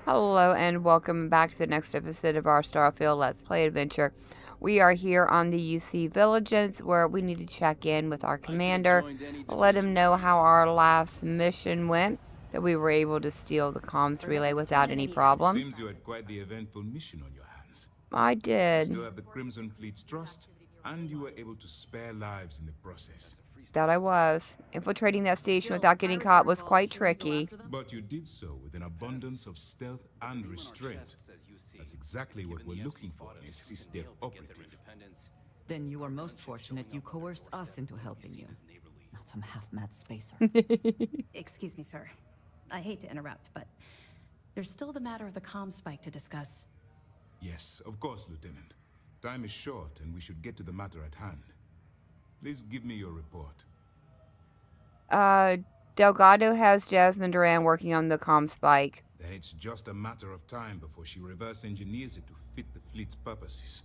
Hello and welcome back to the next episode of our Starfield Let's Play adventure. We are here on the UC Villages where we need to check in with our commander, let him know how our last mission went, that we were able to steal the comms relay without any problem. Seems you had quite the eventful mission on your hands. I did. You still have the Crimson Fleet's trust, and you were able to spare lives in the process. That I was. Infiltrating that station without getting caught was quite tricky. But you did so with an abundance of stealth and restraint. That's exactly what we're looking for in a CISDEF operative. Then you are most fortunate you coerced us into helping you. Not some half-mad spacer. Excuse me, sir. I hate to interrupt, but there's still the matter of the comm spike to discuss. Yes, of course, Lieutenant. Time is short, and we should get to the matter at hand. Please give me your report. Delgado has Jasmine Duran working on the comm spike. Then it's just a matter of time before she reverse engineers it to fit the fleet's purposes.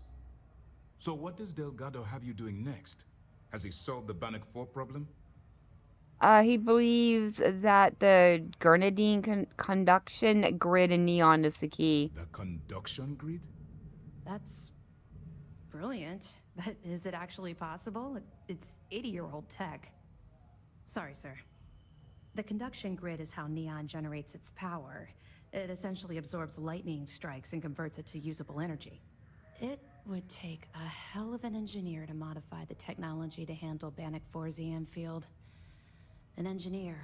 So what does Delgado have you doing next? Has he solved the Bannock 4 problem? He believes that the Grenadine conduction grid in Neon is the key. The conduction grid? That's brilliant. But is it actually possible? It's 80-year-old tech. Sorry, sir. The conduction grid is how Neon generates its power. It essentially absorbs lightning strikes and converts it to usable energy. It would take a hell of an engineer to modify the technology to handle Bannock 4's EM field. An engineer,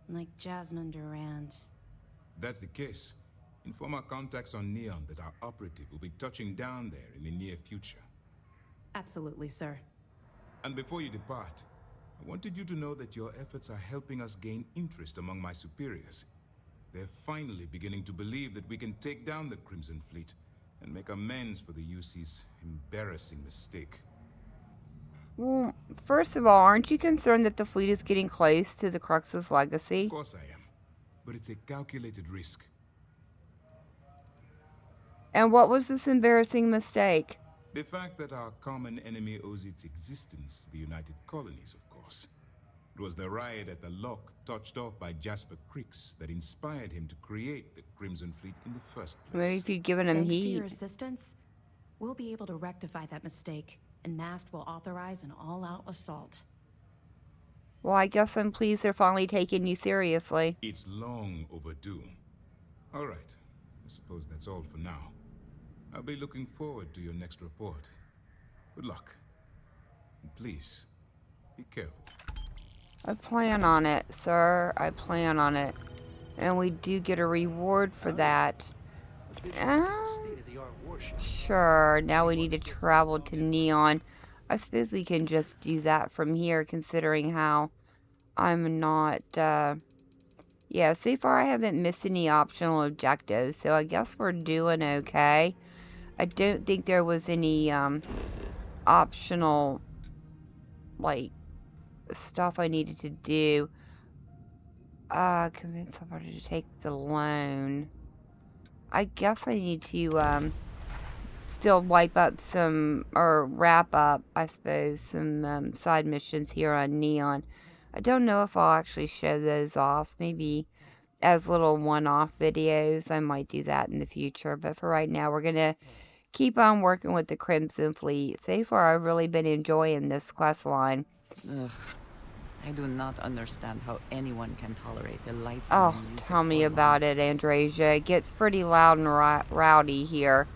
like Jasmine Durand. That's the case. Inform our contacts on Neon that our operative will be touching down there in the near future. Absolutely, sir. And before you depart, I wanted you to know that your efforts are helping us gain interest among my superiors. They're finally beginning to believe that we can take down the Crimson Fleet and make amends for the UC's embarrassing mistake. Well, first of all, aren't you concerned that the fleet is getting close to the Crux's legacy? Of course I am, but it's a calculated risk. And what was this embarrassing mistake? The fact that our common enemy owes its existence to the United Colonies, of course. It was the riot at the Lock, touched off by Jasper Creeks, that inspired him to create the Crimson Fleet in the first place. Maybe if you'd given him Thanks to heat. your assistance, we'll be able to rectify that mistake, and MAST will authorize an all-out assault. Well, I guess I'm pleased they're finally taking you seriously. It's long overdue. All right, I suppose that's all for now. I'll be looking forward to your next report. Good luck. And please, be careful. I plan on it, sir. I plan on it. And we do get a reward for that. Sure, now we need to travel to Neon. I suppose we can just do that from here, considering how I'm not, yeah, so far I haven't missed any optional objectives, so I guess we're doing okay. I don't think there was any, optional, like, stuff I needed to do. Convince somebody to take the loan. I guess I need to, still wipe up some, or wrap up, I suppose, some, side missions here on Neon. I don't know if I'll actually show those off. Maybe as little one-off videos. I might do that in the future. But for right now, we're going to keep on working with the Crimson Fleet. So far, I've really been enjoying this quest line. Ugh. I do not understand how anyone can tolerate the lights. Oh, tell me about it, Andresia. It gets pretty loud and rowdy here.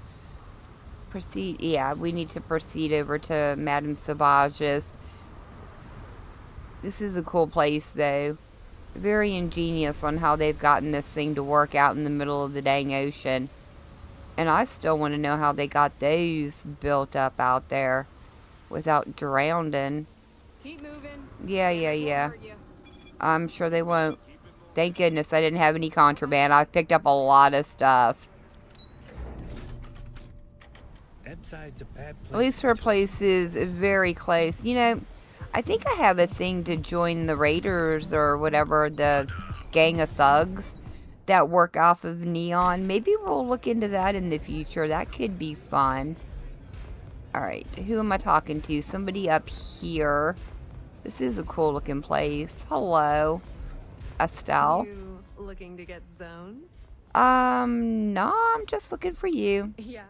Proceed. Yeah, we need to proceed over to Madame Sauvage's. This is a cool place, though. Very ingenious on how they've gotten this thing to work out in the middle of the dang ocean. And I still want to know how they got those built up out there without drowning. Keep moving. Yeah. I'm sure they won't. Thank goodness I didn't have any contraband. I've picked up a lot of stuff. At least her place is very close. You know, I think I have a thing to join the Raiders or whatever, the gang of thugs that work off of Neon. Maybe we'll look into that in the future. That could be fun. Alright, who am I talking to? Somebody up here. This is a cool looking place. Hello, Estelle. You looking to get zoned? No, I'm just looking for you. Yeah.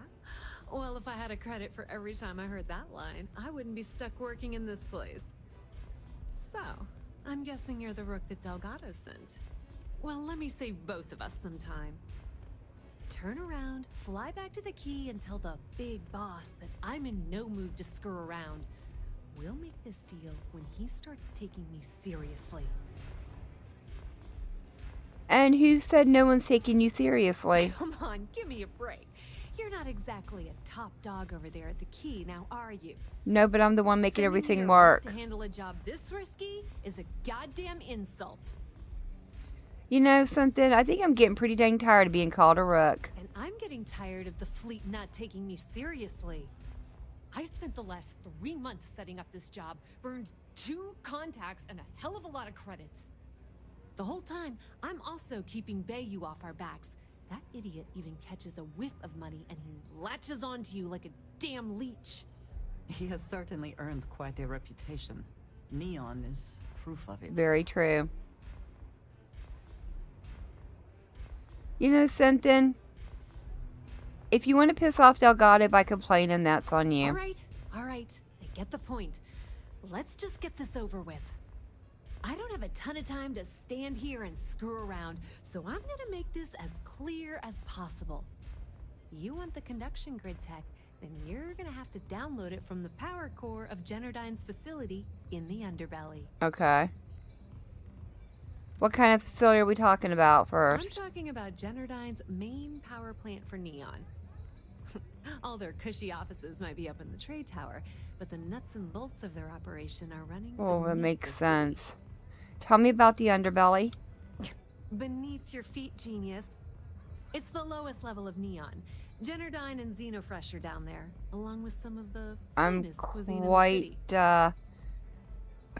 Well, if I had a credit for every time I heard that line, I wouldn't be stuck working in this place. So, I'm guessing you're the rook that Delgado sent. Well, let me save both of us some time. Turn around, fly back to the key, and tell the big boss that I'm in no mood to screw around. We'll make this deal when he starts taking me seriously. And who said no one's taking you seriously? Come on, give me a break. You're not exactly a top dog over there at the key, now are you? No, but I'm the one making Sending everything me a work. rook to handle a job this risky is a goddamn insult. You know something? I think I'm getting pretty dang tired of being called a rook. And I'm getting tired of the fleet not taking me seriously. I spent the last 3 months setting up this job, burned 2 contacts and a hell of a lot of credits. The whole time, I'm also keeping Bayou off our backs. That idiot even catches a whiff of money and he latches onto you like a damn leech. He has certainly earned quite a reputation. Neon is proof of it. Very true. You know something? If you want to piss off Delgado by complaining, that's on you. All right, I get the point. Let's just get this over with. I don't have a ton of time to stand here and screw around, so I'm gonna make this as clear as possible. You want the conduction grid tech, then you're gonna have to download it from the power core of Generdyne's facility in the underbelly. Okay. What kind of facility are we talking about first? I'm talking about Generdyne's main power plant for Neon. All their cushy offices might be up in the trade tower, but the nuts and bolts of their operation are running Oh, that beneath makes the city. sense. Tell me about the underbelly. Beneath your feet, genius. It's the lowest level of Neon. Generdyne and Xenofresh are down there, along with some of the I'm finest cuisine in the quite city.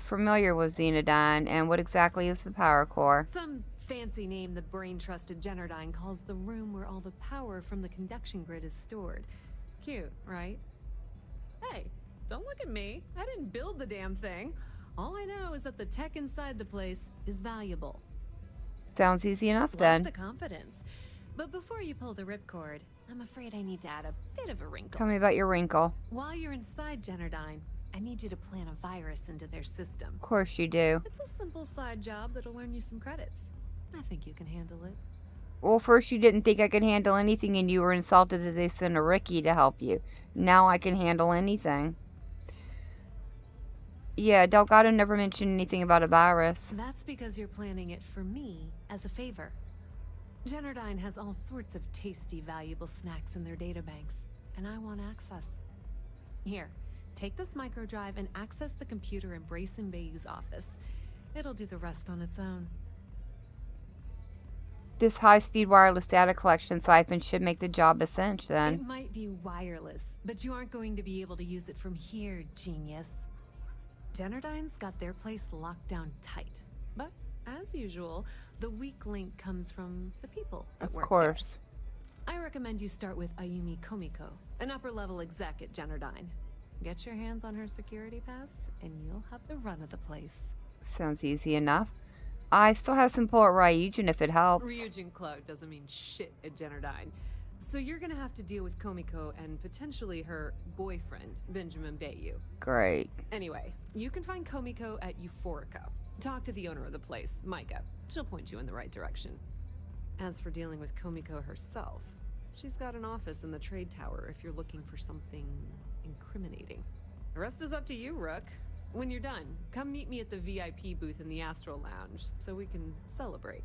familiar with Xenodyne, and what exactly is the power core? Some fancy name the brain-trusted Generdyne calls the room where all the power from the conduction grid is stored. Cute, right? Hey, don't look at me. I didn't build the damn thing. All I know is that the tech inside the place is valuable. Sounds easy enough Love then. the confidence. But before you pull the ripcord, I'm afraid I need to add a bit of a wrinkle. Tell me about your wrinkle. While you're inside Generdyne, I need you to plant a virus into their system. Of course you do. It's a simple side job that'll earn you some credits. I think you can handle it. Well, first you didn't think I could handle anything, and you were insulted that they sent a Ricky to help you. Now I can handle anything. Yeah, Delgado never mentioned anything about a virus. That's because you're planning it for me as a favor. Generdyne has all sorts of tasty, valuable snacks in their databanks, and I want access. Here, take this microdrive and access the computer in Brayson Bayou's office. It'll do the rest on its own. This high-speed wireless data collection siphon should make the job a cinch It then. might be wireless, but you aren't going to be able to use it from here, genius. Generdyne's got their place locked down tight. But, as usual, the weak link comes from the people that Of work course. there. I recommend you start with Ayumi Komiko, an upper-level exec at Generdyne. Get your hands on her security pass, and you'll have the run of the place. Sounds easy enough. I still have some pull at Ryujin if it helps. Ryujin Cloud doesn't mean shit at Generdyne. So you're gonna have to deal with Komiko and potentially her boyfriend, Benjamin Bayou. Great. Anyway, you can find Komiko at Euphorica. Talk to the owner of the place, Micah. She'll point you in the right direction. As for dealing with Komiko herself, she's got an office in the trade tower if you're looking for something incriminating. The rest is up to you, Rook. When you're done, come meet me at the VIP booth in the Astral Lounge so we can celebrate.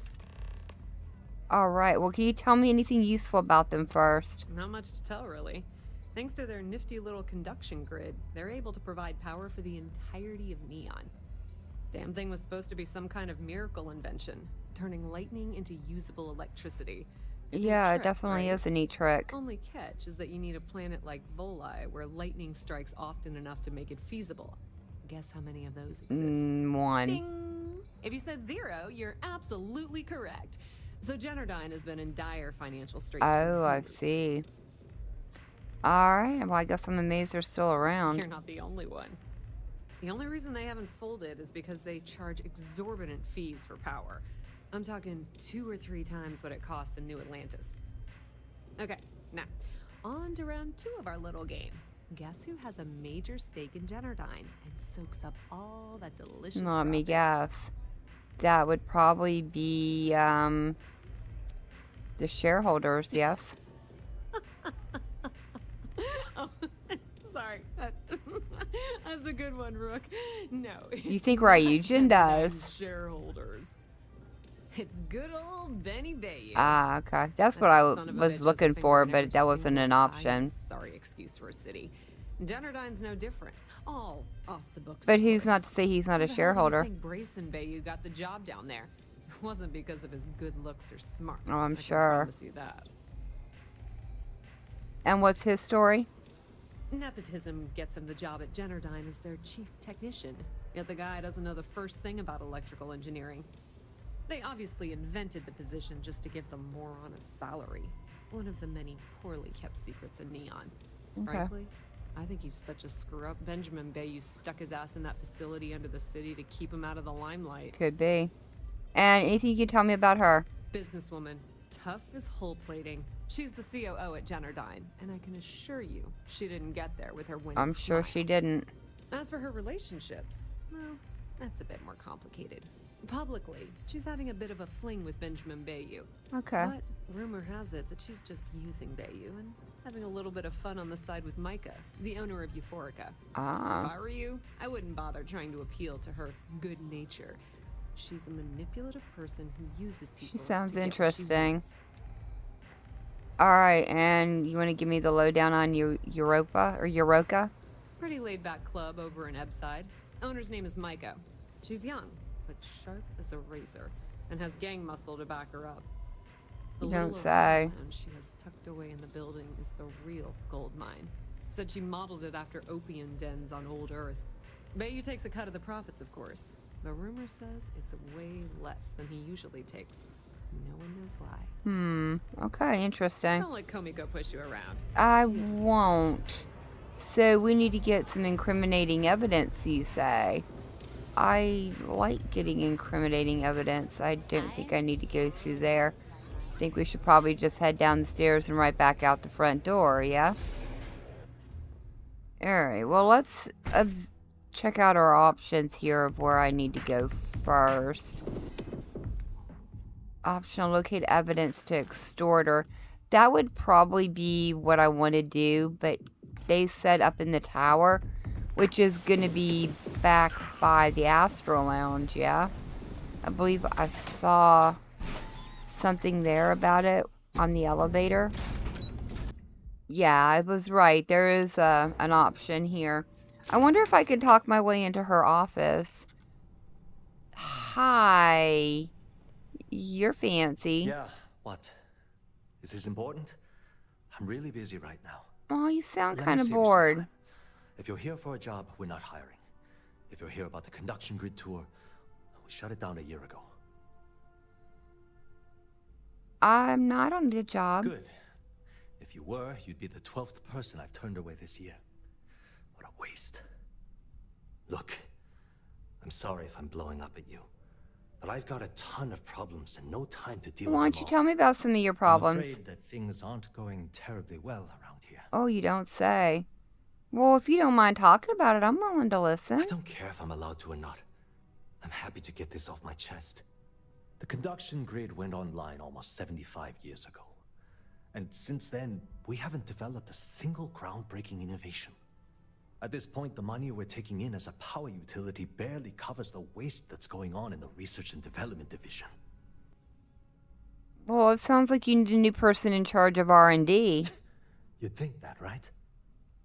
Alright, well, can you tell me anything useful about them first? Not much to tell, really. Thanks to their nifty little conduction grid, they're able to provide power for the entirety of Neon. Damn thing was supposed to be some kind of miracle invention, turning lightning into usable electricity. Neat Yeah, it trick, definitely right? is a neat trick. Only catch is that you need a planet like Voli, where lightning strikes often enough to make it feasible. Guess how many of those exist? One. Ding! If you said 0, you're absolutely correct. So Generdyne has been in dire financial straits. for Oh, I years. see. Alright, well, I guess I'm amazed they're still around. You're not the only one. The only reason they haven't folded is because they charge exorbitant fees for power. I'm talking 2 or 3 times what it costs in New Atlantis. Okay, now, on to round 2 of our little game. Guess who has a major stake in Generdyne and soaks up all that delicious Let me profit? guess. That would probably be, the shareholders, yes? Oh, sorry. That's a good one, Rook. No. You think not Ryujin Generdyne's does? shareholders. It's good old Benny Bayou. Ah, okay. That's That what I son of a bitch was has a looking finger for, in but every that wasn't single an pie and a option. sorry excuse for a city. Generdyne's no different. All off the books. But of who's course. not to say he's not How a the hell shareholder? do you think Brayson Bayou got the job down there? It wasn't because of his good looks or smarts. Oh, I'm I can sure. promise you that. And what's his story? Nepotism gets him the job at Generdyne as their chief technician. Yet the guy doesn't know the first thing about electrical engineering. They obviously invented the position just to give them more on a salary. One of the many poorly kept secrets in Neon. Okay. Frankly, I think he's such a screw-up. Benjamin Bayou stuck his ass in that facility under the city to keep him out of the limelight. Could be. And anything you can tell me about her? Businesswoman, tough as hull plating. She's the COO at Generdyne, and I can assure you, she didn't get there with her winning I'm sure smile. she didn't. As for her relationships, well, that's a bit more complicated. Publicly, she's having a bit of a fling with Benjamin Bayou. Okay. But rumor has it that she's just using Bayou and having a little bit of fun on the side with Micah, the owner of Euphorica. If Ah. I were you, I wouldn't bother trying to appeal to her good nature. She's a manipulative person who uses people. sounds to get what she interesting. wants. Alright, and you want to give me the lowdown on Europa? Pretty laid-back club over in Ebside. Owner's name is Micah. She's young, but sharp as a razor, and has gang muscle to back her up. The You little don't say. overland she has tucked away in the building is the real gold mine. Said she modeled it after opium dens on old Earth. Bayou takes a cut of the profits, of course, but rumor says it's way less than he usually takes. No one knows why. Okay, interesting. Don't let Komiko push you around. I She is as won't. tough as things. So we need to get some incriminating evidence, you say? I like getting incriminating evidence. I don't think I need to go through there. I think we should probably just head down the stairs and right back out the front door, yeah? Alright, well let's check out our options here of where I need to go first. Optional locate evidence to extorter. That would probably be what I want to do, but they said up in the tower, which is going to be back by the Astro Lounge, yeah? I believe I saw something there about it on the elevator. Yeah, I was right. There is an option here. I wonder if I could talk my way into her office. Hi. You're fancy. Yeah, what? Is this important? I'm really busy right now. Oh, you sound Let me kind of save you some bored. time. If you're here for a job, we're not hiring. If you're here about the conduction grid tour, we shut it down a year ago. I'm not on the job. Good. If you were, you'd be the 12th person I've turned away this year. What a waste. Look, I'm sorry if I'm blowing up at you, but I've got a ton of problems and no time to deal with them all. Why don't you tell me about some of your problems? I'm afraid that things aren't going terribly well around here. Oh, you don't say. Well, if you don't mind talking about it, I'm willing to listen. I don't care if I'm allowed to or not. I'm happy to get this off my chest. The conduction grid went online almost 75 years ago. And since then, we haven't developed a single groundbreaking innovation. At this point, the money we're taking in as a power utility barely covers the waste that's going on in the research and development division. Well, it sounds like you need a new person in charge of R&D. You'd think that, right?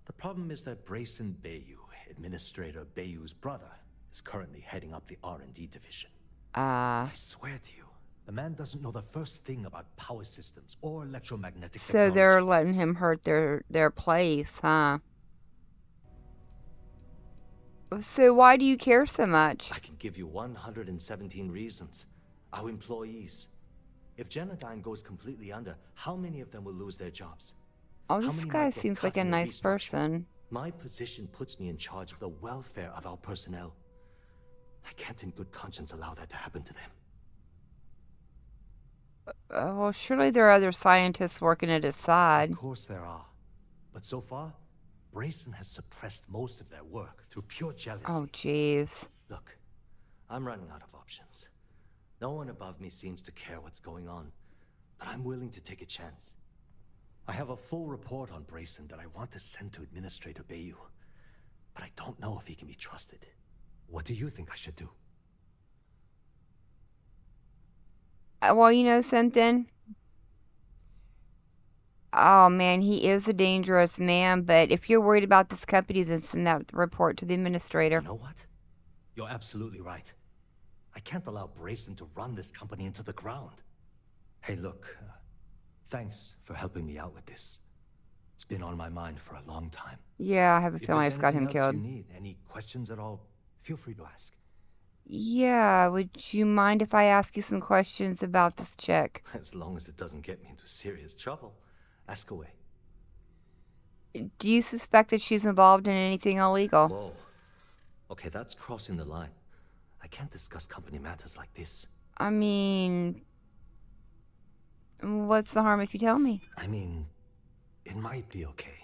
The problem is that Brayson Bayou, Administrator Bayou's brother, is currently heading up the R&D division. I swear to you, the man doesn't know the first thing about power systems or electromagnetic So technology. they're letting him hurt their place, huh? So why do you care so much? I can give you 117 reasons. Our employees. If Generdyne goes completely under, how many of them will lose their jobs? Oh, How this many guy might get seems like cut a in the nice restructure? person. My position puts me in charge of the welfare of our personnel. I can't in good conscience allow that to happen to them. Well, surely there are other scientists working at his Of side. course there are. But so far, Brayson has suppressed most of their work through pure jealousy. Oh, jeez. Look, I'm running out of options. No one above me seems to care what's going on, but I'm willing to take a chance. I have a full report on Brayson that I want to send to Administrator Bayou, but I don't know if he can be trusted. What do you think I should do? Well, you know something? Oh, man, he is a dangerous man, but if you're worried about this company, then send that report to the administrator. You know what? You're absolutely right. I can't allow Brayson to run this company into the ground. Hey, look, thanks for helping me out with this. It's been on my mind for a long time. Yeah, I have a If feeling I there's just got him anything else killed. you need, any questions at all, feel free to ask. Yeah, would you mind if I ask you some questions about this chick? As long as it doesn't get me into serious trouble. Ask away. Do you suspect that she's involved in anything illegal? Whoa. Okay, that's crossing the line. I can't discuss company matters like this. I mean, what's the harm if you tell me? I mean, it might be okay.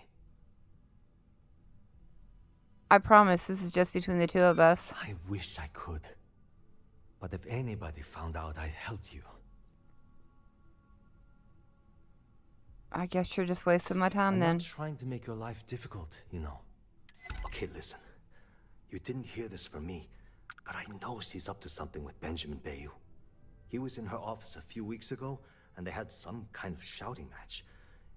I promise this is just between the two of us. I wish I could. But if anybody found out I helped you... I guess you're just wasting my time I'm then. not trying to make your life difficult, you know. Okay, listen. You didn't hear this from me, but I know she's up to something with Benjamin Bayou. He was in her office a few weeks ago, and they had some kind of shouting match.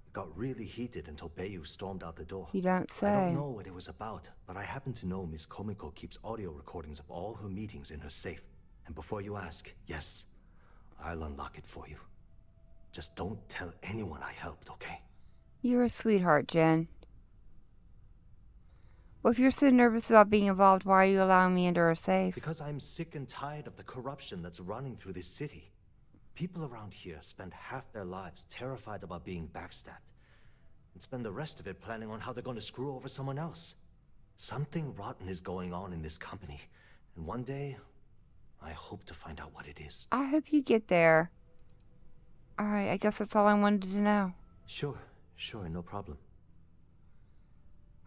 It got really heated until Bayou stormed out the door. You don't say. I don't know what it was about, but I happen to know Miss Komiko keeps audio recordings of all her meetings in her safe. And before you ask, yes, I'll unlock it for you. Just don't tell anyone I helped, okay? You're a sweetheart, Jen. Well, if you're so nervous about being involved, why are you allowing me into her safe? Because I'm sick and tired of the corruption that's running through this city. People around here spend half their lives terrified about being backstabbed, and spend the rest of it planning on how they're going to screw over someone else. Something rotten is going on in this company, and one day, I hope to find out what it is. I hope you get there. Alright, I guess that's all I wanted to know. Sure, no problem.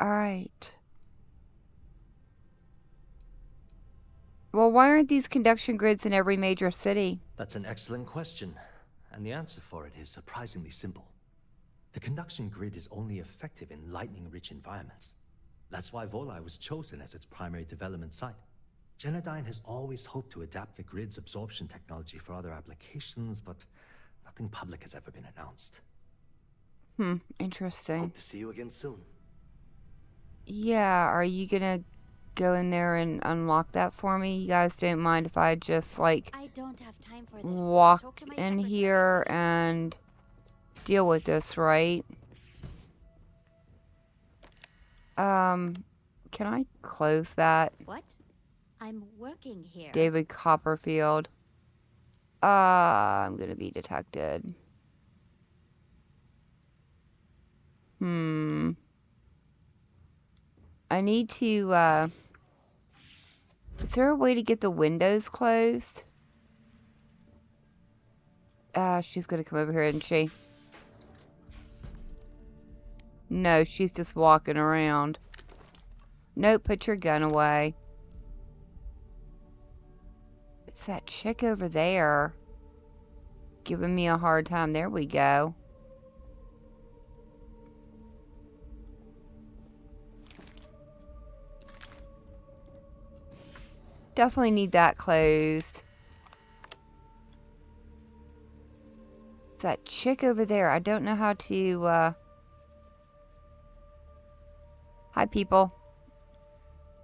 Alright. Well, why aren't these conduction grids in every major city? That's an excellent question, and the answer for it is surprisingly simple. The conduction grid is only effective in lightning-rich environments. That's why Volai was chosen as its primary development site. Genodyne has always hoped to adapt the grid's absorption technology for other applications, but nothing public has ever been announced. Interesting. Hope to see you again soon. Yeah, are you gonna go in there and unlock that for me? You guys don't mind if I just, like, I don't have time for this. walk Talk to my in secretary. here and deal with this, right? Can I close that? What? I'm working here. David Copperfield. I'm gonna be detected. I need to, is there a way to get the windows closed? She's gonna come over here, isn't she? No, she's just walking around. Nope, put your gun away. It's that chick over there. Giving me a hard time. There we go. Definitely need that closed. It's that chick over there. I don't know how to, Hi, people.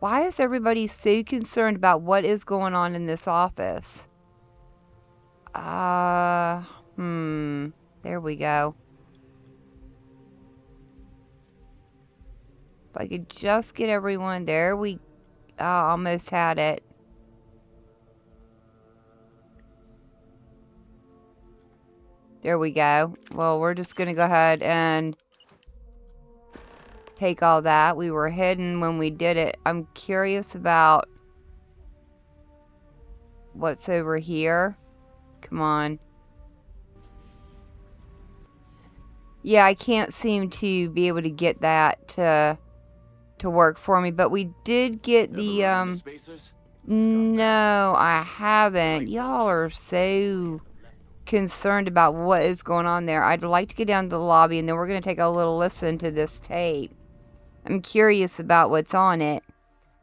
Why is everybody so concerned about what is going on in this office? There we go. If I could just get everyone there, we almost had it. There we go. Well, we're just gonna go ahead and take all that. We were hidden when we did it. I'm curious about what's over here. Come on. Yeah, I can't seem to be able to get that to work for me, but we did get the no, I haven't. Y'all are so concerned about what is going on there. I'd like to get down to the lobby, and then we're going to take a little listen to this tape. I'm curious about what's on it.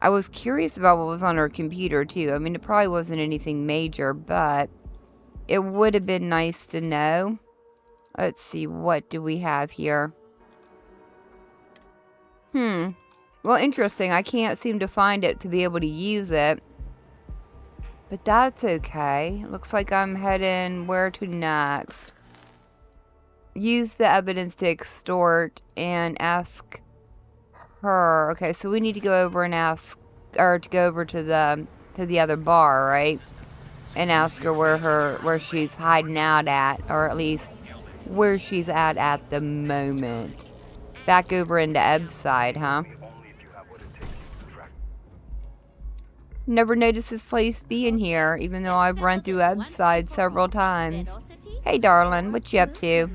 I was curious about what was on her computer, too. I mean, it probably wasn't anything major, but it would have been nice to know. Let's see, what do we have here? Well, interesting. I can't seem to find it to be able to use it. But that's okay. Looks like I'm heading where to next. Use the evidence to extort and ask her. Okay, so we need to go over and ask, or to go over to the other bar, right? And ask her where she's hiding out at, or at least where she's at the moment. Back over into Ebb's side, huh? Never noticed this place being here, even though I've run through Ebb's side several times. Hey, darling, what you up to?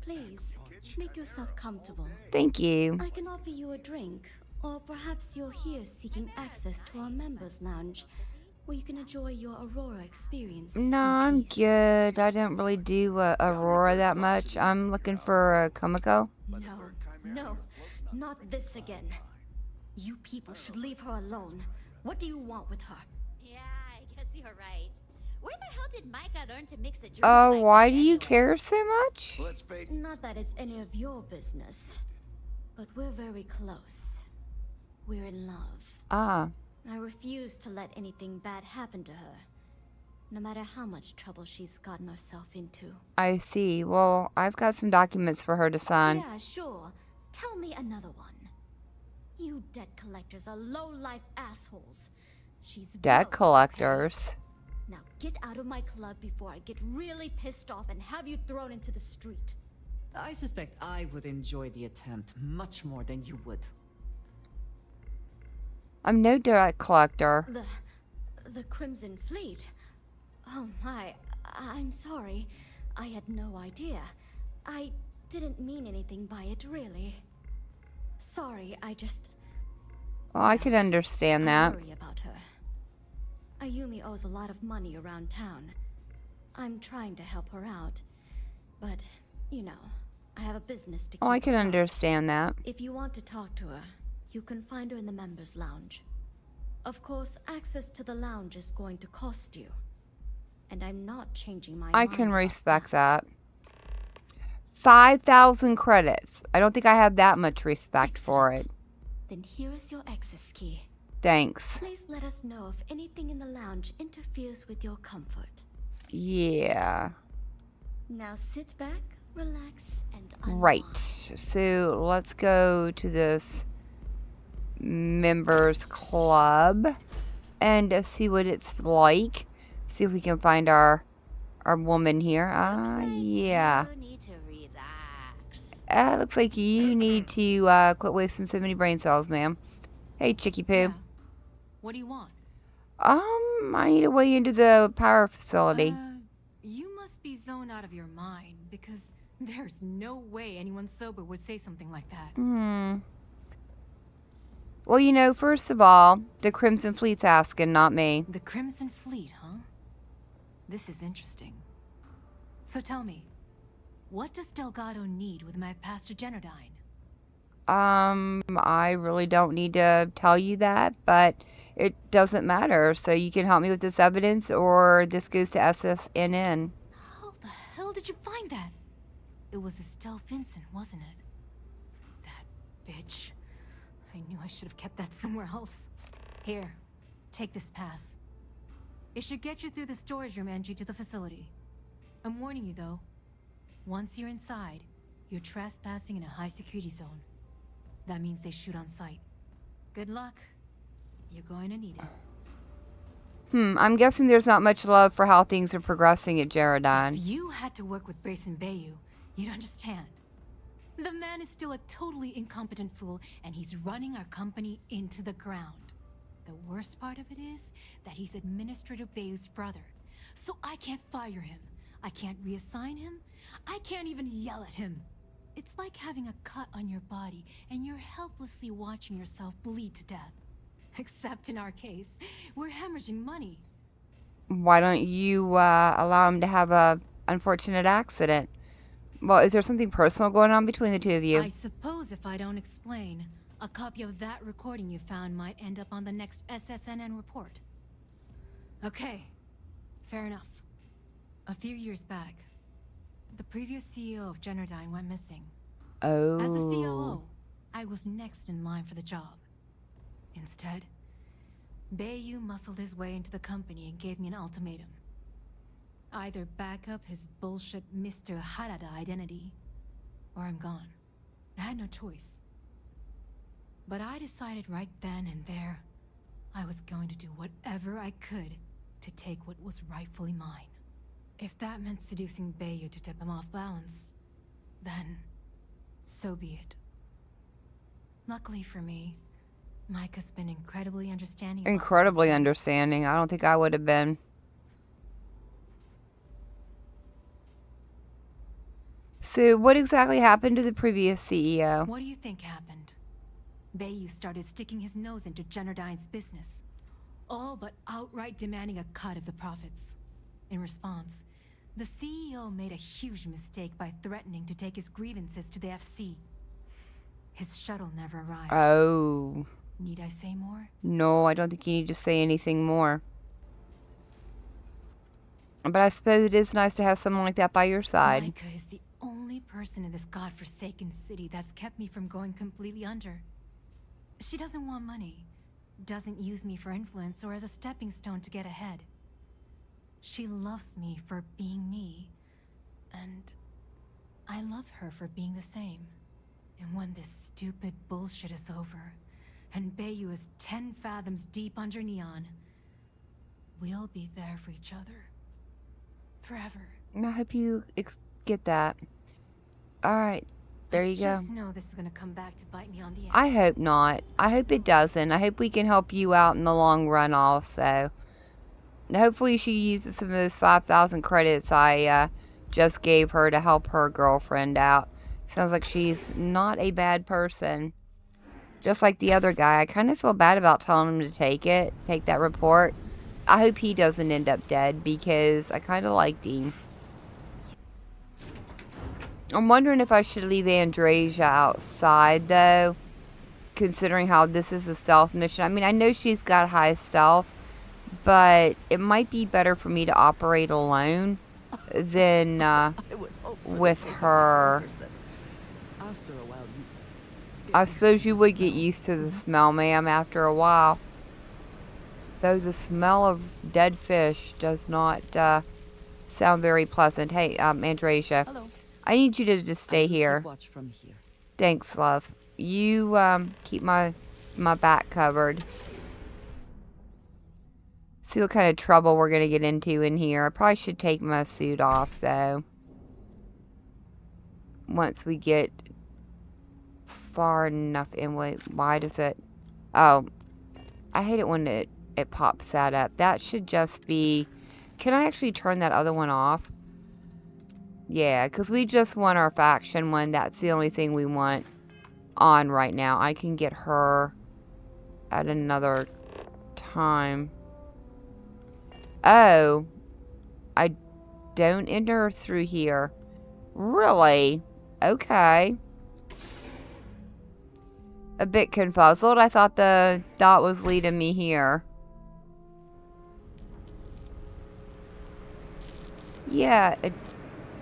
Please, make yourself comfortable. Thank you. I can offer you a drink, or perhaps you're here seeking access to our members' lounge, where you can enjoy your Aurora experience. No, in I'm peace. good. I don't really do Aurora that much. I'm looking for Komiko. No, not this again. You people should leave her alone. What do you want with her? Yeah, I guess you're right. Where the hell did Micah learn to mix a drink? Oh, like why that do you anyway? care so much? Not that it's any of your business, but we're very close. We're in love. Ah, I refuse to let anything bad happen to her, no matter how much trouble she's gotten herself into. I see. Well, I've got some documents for her to sign. Yeah, sure. Tell me another one. You debt collectors are low-life assholes. She's Debt broke, collectors. okay? Now get out of my club before I get really pissed off and have you thrown into the street. I suspect I would enjoy the attempt much more than you would. I'm no debt collector. The Crimson Fleet. Oh my, I'm sorry. I had no idea. I didn't mean anything by it, really. Sorry, I just... Well, I could understand I that. worry about her. Ayumi owes a lot of money around town. I'm trying to help her out, but, you know, I have a business to keep Oh, I can afloat. understand that. If you want to talk to her, you can find her in the members' lounge. Of course, access to the lounge is going to cost you. And I'm not changing my I mind can about respect that. 5,000 credits. I don't think I have that much respect for it. Then here is your access key. Thanks. Please let us know if anything in the lounge interferes with your comfort. Yeah. Now sit back, relax, and unwind. Right. So let's go to this members club and see what it's like. See if we can find our woman here. Looks like Yeah. You need to relax. Looks like you need to quit wasting so many brain cells, ma'am. Hey, Chicky Poo. Yeah. What do you want? I need a way into the power facility. You must be zoned out of your mind, because there's no way anyone sober would say something like that. Well, you know, first of all, the Crimson Fleet's asking, not me. The Crimson Fleet, huh? This is interesting. So tell me, what does Delgado need with my Pastor Generdine? I really don't need to tell you that, but it doesn't matter. So you can help me with this evidence, or this goes to SSNN. How the hell did you find that? It was Estelle Vincent, wasn't it? That bitch. I knew I should have kept that somewhere else. Here, take this pass. It should get you through the storage room entry to the facility. I'm warning you though. Once you're inside, you're trespassing in a high security zone. That means they shoot on sight. Good luck. You're going to need it. I'm guessing there's not much love for how things are progressing at Jaredine. If you had to work with Grayson Bayou, you'd understand. The man is still a totally incompetent fool, and he's running our company into the ground. The worst part of it is that he's Administrator Bayou's brother. So I can't fire him. I can't reassign him. I can't even yell at him. It's like having a cut on your body, and you're helplessly watching yourself bleed to death. Except in our case, we're hemorrhaging money. Why don't you allow him to have a unfortunate accident? Well, is there something personal going on between the two of you? I suppose if I don't explain, a copy of that recording you found might end up on the next SSNN report. Okay, fair enough. A few years back, the previous CEO of Generdyne went missing. Oh. As the COO, I was next in line for the job. Instead, Bayou muscled his way into the company and gave me an ultimatum. Either back up his bullshit Mr. Harada identity, or I'm gone. I had no choice. But I decided right then and there, I was going to do whatever I could to take what was rightfully mine. If that meant seducing Bayou to tip him off balance, then so be it. Luckily for me, Mike has been incredibly understanding. Incredibly understanding. I don't think I would have been. So what exactly happened to the previous CEO? What do you think happened? Bayou started sticking his nose into Generdyne's business, all but outright demanding a cut of the profits. In response, the CEO made a huge mistake by threatening to take his grievances to the FC. His shuttle never arrived. Oh. Need I say more? No, I don't think you need to say anything more. But I suppose it is nice to have someone like that by your side. Micah is the only person in this godforsaken city that's kept me from going completely under. She doesn't want money, doesn't use me for influence or as a stepping stone to get ahead. She loves me for being me, and I love her for being the same. And when this stupid bullshit is over, and Bayou is 10 fathoms deep under Neon, we'll be there for each other. Forever. I hope you get that. Alright, there you go. I just know this is gonna come back to bite me on the ass. I hope not. I hope it doesn't. I hope we can help you out in the long run also. Hopefully she uses some of those 5,000 credits I just gave her to help her girlfriend out. Sounds like she's not a bad person. Just like the other guy. I kind of feel bad about telling him to take that report. I hope he doesn't end up dead because I kind of liked him. I'm wondering if I should leave Andreja outside though, considering how this is a stealth mission. I mean, I know she's got high stealth, but it might be better for me to operate alone than with her. I suppose you would get used to the smell, ma'am, after a while. Though the smell of dead fish does not sound very pleasant. Hey, Andreja. Hello. I need you to just stay here. Watch from here. Thanks, love. You keep my back covered. See what kind of trouble we're gonna get into in here. I probably should take my suit off though. Once we get far enough in. Wait, why does it? Oh, I hate it when it pops that up. That should just be. Can I actually turn that other one off? Yeah, because we just want our faction one. That's the only thing we want on right now. I can get her at another time. Oh, I don't enter through here. Really? Okay. A bit confuzzled. I thought the dot was leading me here. Yeah.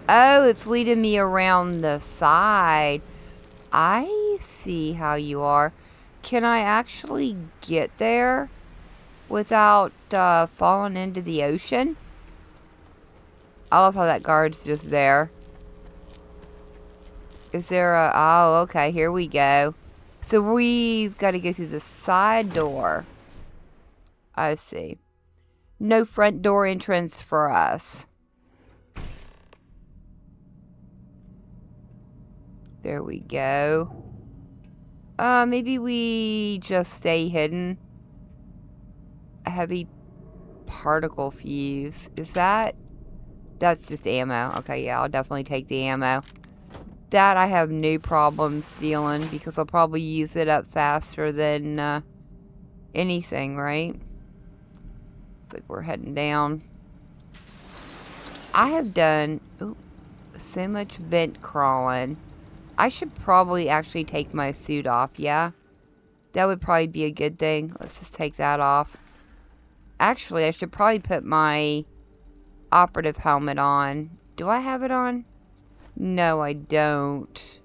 Oh, it's leading me around the side. I see how you are. Can I actually get there without falling into the ocean? I love how that guard's just there. Is there a... Oh, okay. Here we go. So we've got to go through the side door. I see. No front door entrance for us. There we go. Maybe we just stay hidden. A heavy particle fuse. Is that... That's just ammo. Okay, yeah, I'll definitely take the ammo. That I have no problem stealing because I'll probably use it up faster than anything, right? Looks like we're heading down. I have done so much vent crawling. I should probably actually take my suit off, yeah? That would probably be a good thing. Let's just take that off. Actually, I should probably put my operative helmet on. Do I have it on? No, I don't.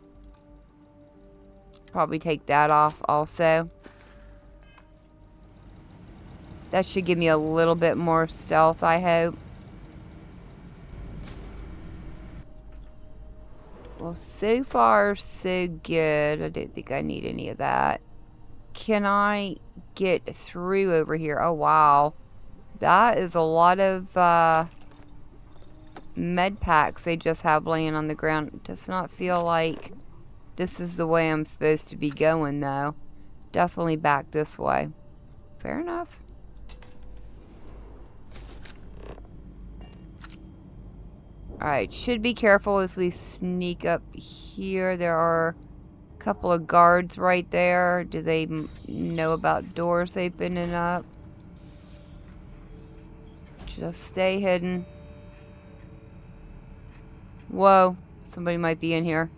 Probably take that off also. That should give me a little bit more stealth, I hope. Well, so far, so good. I don't think I need any of that. Can I get through over here? Oh, wow. That is a lot of med packs they just have laying on the ground. It does not feel like this is the way I'm supposed to be going, though. Definitely back this way. Fair enough. Alright, should be careful as we sneak up here. There are a couple of guards right there. Do they know about doors opening up? Just stay hidden. Whoa, somebody might be in here.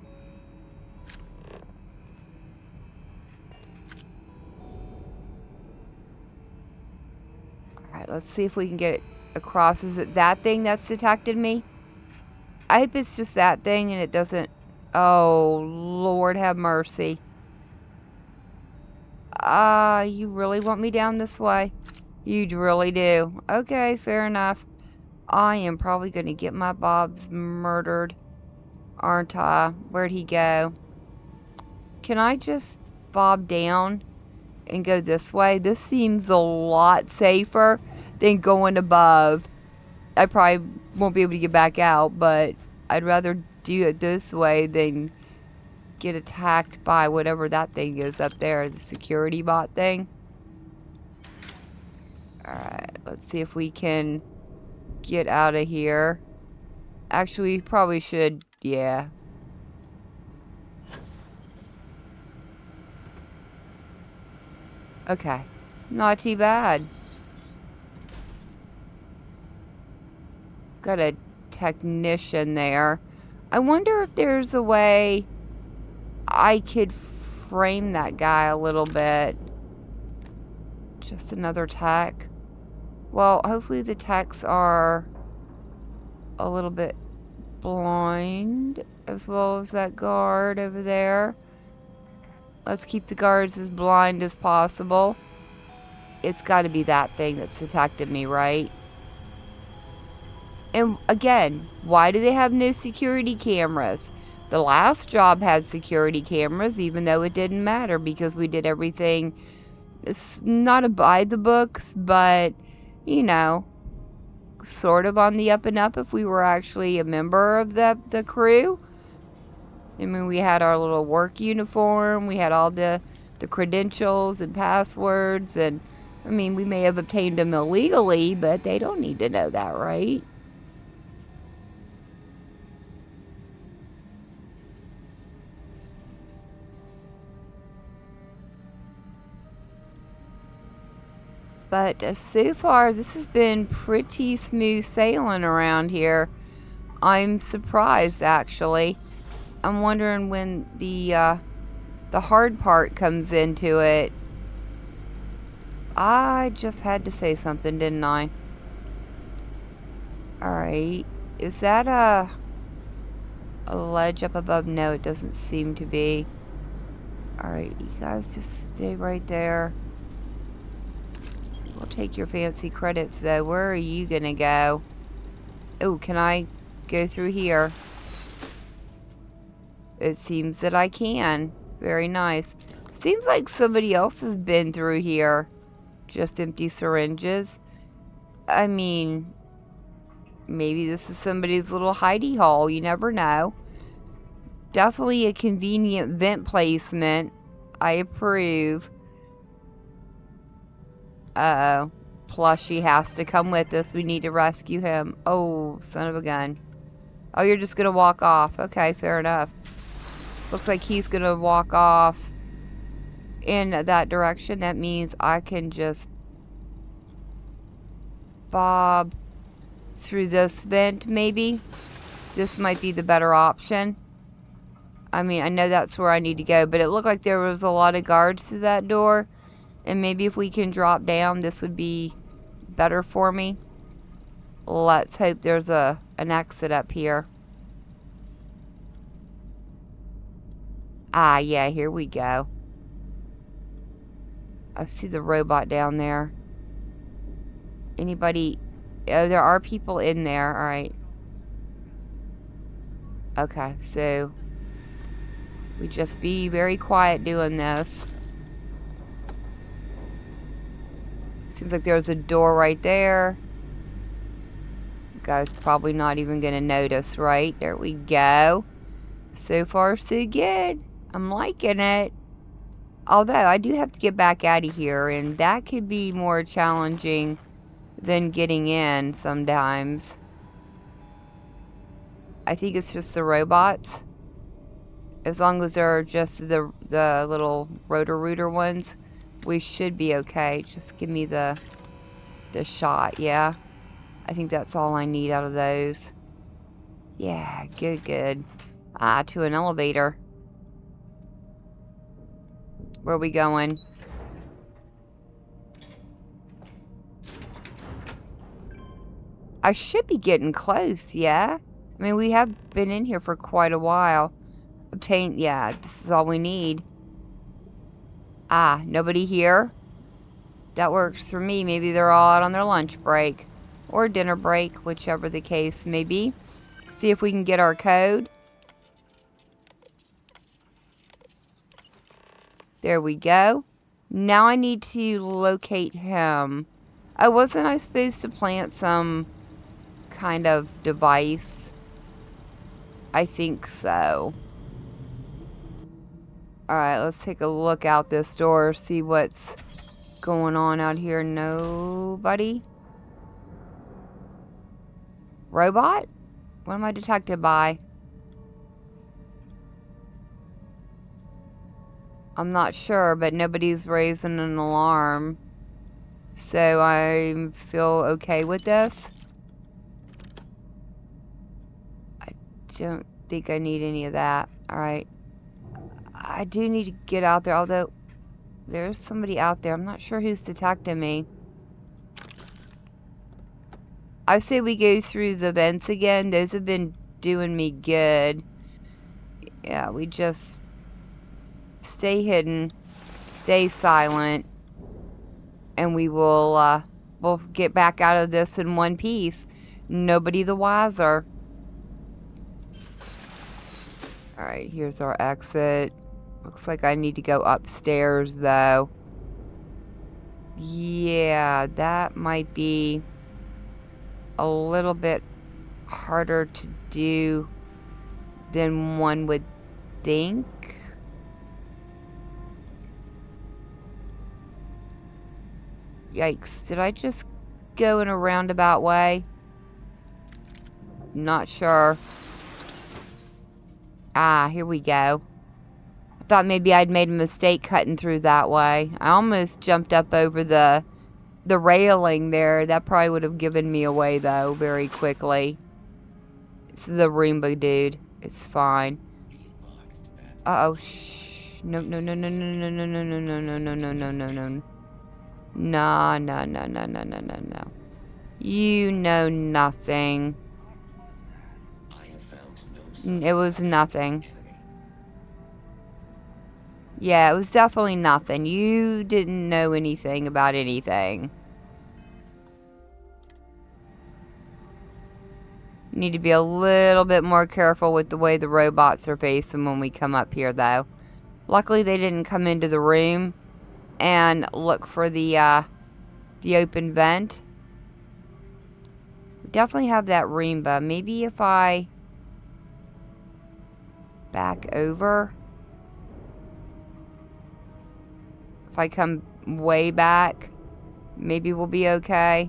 Alright, let's see if we can get it across. Is it that thing that's detected me? I hope it's just that thing and it doesn't... Oh, Lord have mercy. You really want me down this way? You really do. Okay, fair enough. I am probably going to get my Bobs murdered, aren't I? Where'd he go? Can I just bob down and go this way? This seems a lot safer than going above. I probably won't be able to get back out, but I'd rather do it this way than get attacked by whatever that thing is up there, the security bot thing. Alright, let's see if we can get out of here. Actually, we probably should, yeah. Okay, not too bad. Got a technician there. I wonder if there's a way I could frame that guy a little bit. Just another tech. Well, hopefully the techs are a little bit blind, as well as that guard over there. Let's keep the guards as blind as possible. It's got to be that thing that's detected me, right? And again, why do they have no security cameras? The last job had security cameras, even though it didn't matter because we did everything. It's not by the books, but, you know, sort of on the up and up if we were actually a member of the crew. I mean, we had our little work uniform, we had all the credentials and passwords, and, I mean, we may have obtained them illegally, but they don't need to know that, right? But so far, this has been pretty smooth sailing around here. I'm surprised, actually. I'm wondering when the hard part comes into it. I just had to say something, didn't I? Alright. Is that a ledge up above? No, it doesn't seem to be. Alright, you guys just stay right there. We'll take your fancy credits, though. Where are you gonna go? Oh, can I go through here? It seems that I can. Very nice. Seems like somebody else has been through here. Just empty syringes. I mean, maybe this is somebody's little hidey hole. You never know. Definitely a convenient vent placement. I approve. Uh-oh. Plushie has to come with us. We need to rescue him. Oh, son of a gun. Oh, you're just gonna walk off. Okay, fair enough. Looks like he's gonna walk off in that direction. That means I can just bob through this vent, maybe. This might be the better option. I mean, I know that's where I need to go, but it looked like there was a lot of guards to that door. And maybe if we can drop down, this would be better for me. Let's hope there's an exit up here. Ah, yeah, here we go. I see the robot down there. Anybody? Oh, there are people in there. All right. Okay, so we just be very quiet doing this. Seems like there's a door right there. Guy's probably not even gonna notice, right? There we go. So far, so good. I'm liking it. Although, I do have to get back out of here, and that could be more challenging than getting in sometimes. I think it's just the robots. As long as they're just the little rotor-rooter ones, we should be okay. Just give me the shot, yeah? I think that's all I need out of those. Yeah, good, good. Ah, to an elevator. Where are we going? I should be getting close, yeah? I mean, we have been in here for quite a while. Obtain, yeah, this is all we need. Ah, nobody here? That works for me. Maybe they're all out on their lunch break. Or dinner break, whichever the case may be. See if we can get our code. There we go. Now I need to locate him. Oh, wasn't I supposed to plant some kind of device? I think so. Alright, let's take a look out this door, see what's going on out here. Nobody? Robot? What am I detected by? I'm not sure, but nobody's raising an alarm. So I feel okay with this. I don't think I need any of that. Alright. I do need to get out there, although there's somebody out there. I'm not sure who's detecting me. I say we go through the vents again. Those have been doing me good. Yeah, we just stay hidden, stay silent, and we will we'll get back out of this in one piece. Nobody the wiser. Alright, here's our exit. Looks like I need to go upstairs, though. Yeah, that might be a little bit harder to do than one would think. Yikes, did I just go in a roundabout way? Not sure. Ah, here we go. I thought maybe I'd made a mistake cutting through that way. I almost jumped up over the railing there. That probably would have given me away, though, very quickly. It's the Roomba dude. It's fine. Uh-oh, shh. No, no, no, no, no, no, no, no, no, no, no, no, no, no, no. No, no, no, no, no, no, no, no. You know nothing. It was nothing. Yeah, it was definitely nothing. You didn't know anything about anything. Need to be a little bit more careful with the way the robots are facing when we come up here, though. Luckily, they didn't come into the room and look for the open vent. We definitely have that Roomba. Maybe if I back over. If I come way back, maybe we'll be okay.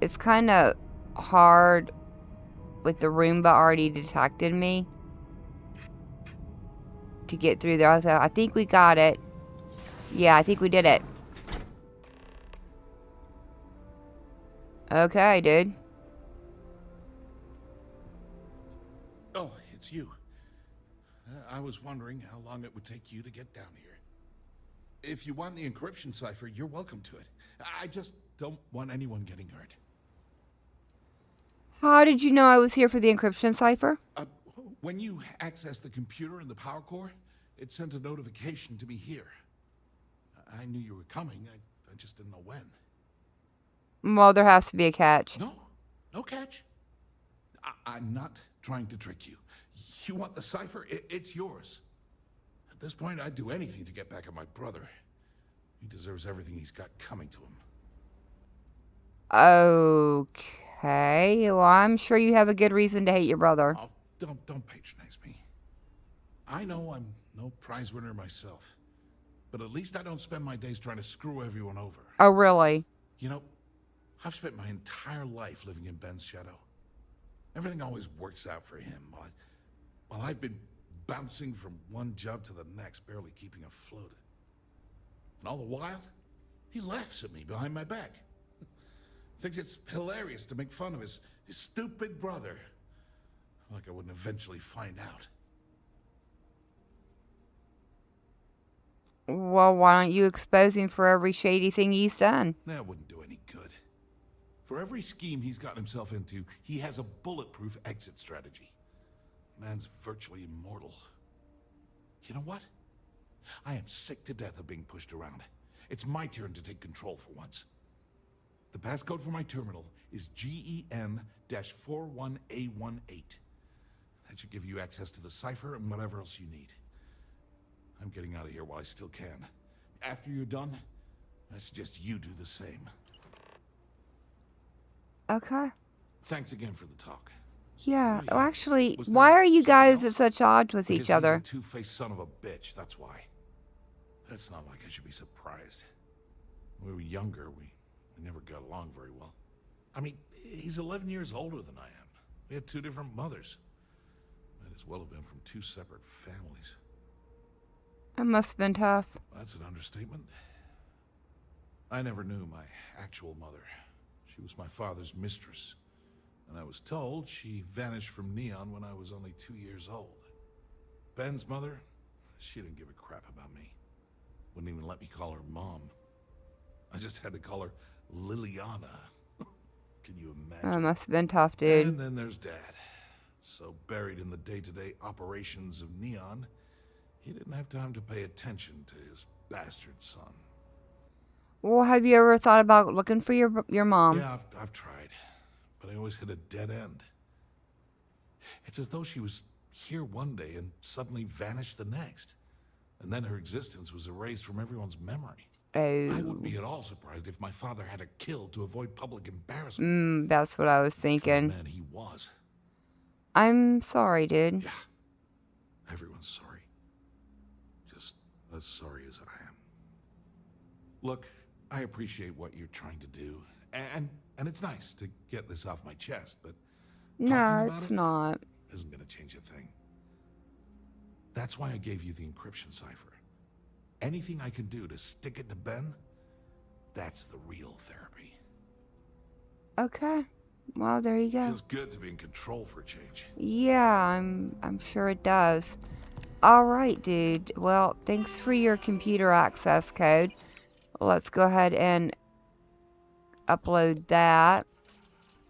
It's kind of hard with the Roomba already detected me to get through there. So I think we got it. Yeah, I think we did it. Okay, dude. Oh, it's you. I was wondering how long it would take you to get down here. If you want the encryption cipher, you're welcome to it. I just don't want anyone getting hurt. How did you know I was here for the encryption cipher? When you accessed the computer in the power core, it sent a notification to me here. I knew you were coming. I just didn't know when. Well, there has to be a catch. No catch. I'm not trying to trick you. You want the cipher? It's yours. At this point, I'd do anything to get back at my brother. He deserves everything he's got coming to him. Okay. Well, I'm sure you have a good reason to hate your brother. Oh, don't patronize me. I know I'm no prize winner myself, but at least I don't spend my days trying to screw everyone over. Oh, really? You know, I've spent my entire life living in Ben's shadow. Everything always works out for him, while I've been bouncing from one job to the next, barely keeping afloat. And all the while, he laughs at me behind my back. Thinks it's hilarious to make fun of his stupid brother. Like I wouldn't eventually find out. Well, why don't you expose him for every shady thing he's done? That wouldn't do any good. For every scheme he's gotten himself into, he has a bulletproof exit strategy. Man's virtually immortal. You know what? I am sick to death of being pushed around. It's my turn to take control for once. The passcode for my terminal is GEN-41A18. That should give you access to the cipher and whatever else you need. I'm getting out of here while I still can. After you're done, I suggest you do the same. Okay. Thanks again for the talk. Yeah. Oh, Well, yeah. actually, Was why there are you something guys else? at such odds with Because each other? he's a two-faced son of a bitch, that's why. It's not like I should be surprised. When we were younger, we never got along very well. I mean, he's 11 years older than I am. We had two different mothers. Might as well have been from two separate families. That must have been tough. That's an understatement. I never knew my actual mother. She was my father's mistress. And I was told she vanished from Neon when I was only 2 years old. Ben's mother, she didn't give a crap about me. Wouldn't even let me call her mom. I just had to call her Liliana. Can you imagine? That must have been tough, dude. And then there's Dad. So buried in the day-to-day operations of Neon, he didn't have time to pay attention to his bastard son. Well, have you ever thought about looking for your mom? Yeah, I've tried, but I always hit a dead end. It's as though she was here one day and suddenly vanished the next. And then her existence was erased from everyone's memory. Oh. I wouldn't be at all surprised if my father had her killed to avoid public embarrassment. That's what I was That's the kind thinking. of man he was. I'm sorry, dude. Yeah, everyone's sorry. Just as sorry as I am. Look, I appreciate what you're trying to do, and it's nice to get this off my chest, but No, talking about it's it not. isn't going to change a thing. That's why I gave you the encryption cipher. Anything I can do to stick it to Ben, that's the real therapy. Okay. Well, there you go. Feels good to be in control for a change. Yeah, I'm sure it does. All right, dude. Well, thanks for your computer access code. Let's go ahead and upload that.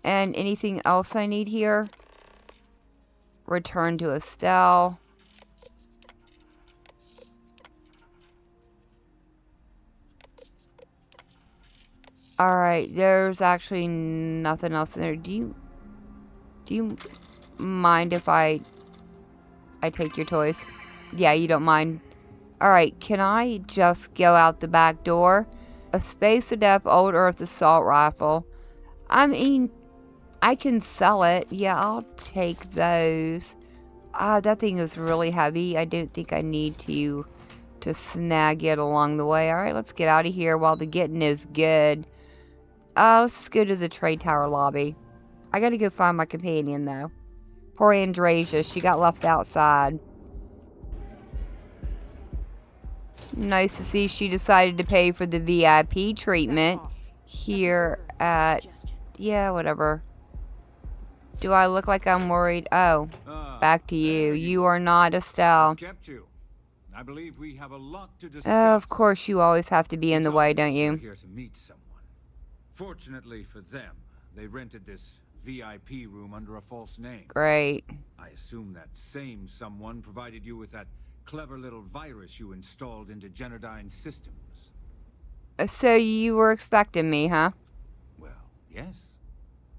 And anything else I need here? Return to Estelle. Alright, there's actually nothing else in there. Do you mind if I take your toys? Yeah, you don't mind. Alright, can I just go out the back door? A Space Adept Old Earth Assault Rifle. I mean, I can sell it. Yeah, I'll take those. That thing is really heavy. I don't think I need to snag it along the way. Alright, let's get out of here while the getting is good. Let's just go to the trade tower lobby. I gotta go find my companion, though. Poor Andrasia, she got left outside. Nice to see she decided to pay for the VIP treatment here at... Yeah, whatever. Do I look like I'm worried? Oh, back to you. You are not Estelle. Kept you. I believe we have a lot to discuss. Of course, you always have to be in the way, don't you? Here to meet someone. Fortunately for them, they rented this VIP room under a false name. Great. I assume that same someone provided you with that clever little virus you installed into Genodyne's systems. So you were expecting me, huh? Well, yes.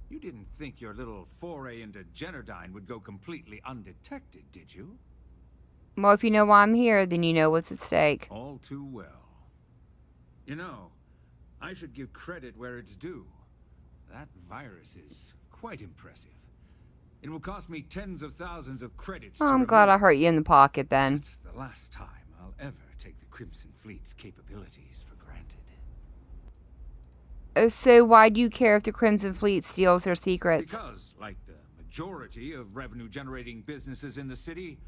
You didn't think your little foray into Genodyne would go completely undetected, did you? Well, if you know why I'm here, then you know what's at stake. All too well. You know, I should give credit where it's due. That virus is quite impressive. It will cost me tens of thousands of credits. Oh, I'm glad I hurt you in the pocket then. It's the last time I'll ever take the Crimson Fleet's capabilities for granted. So why do you care if the Crimson Fleet steals their secrets? Because, like the majority of revenue-generating businesses in the city,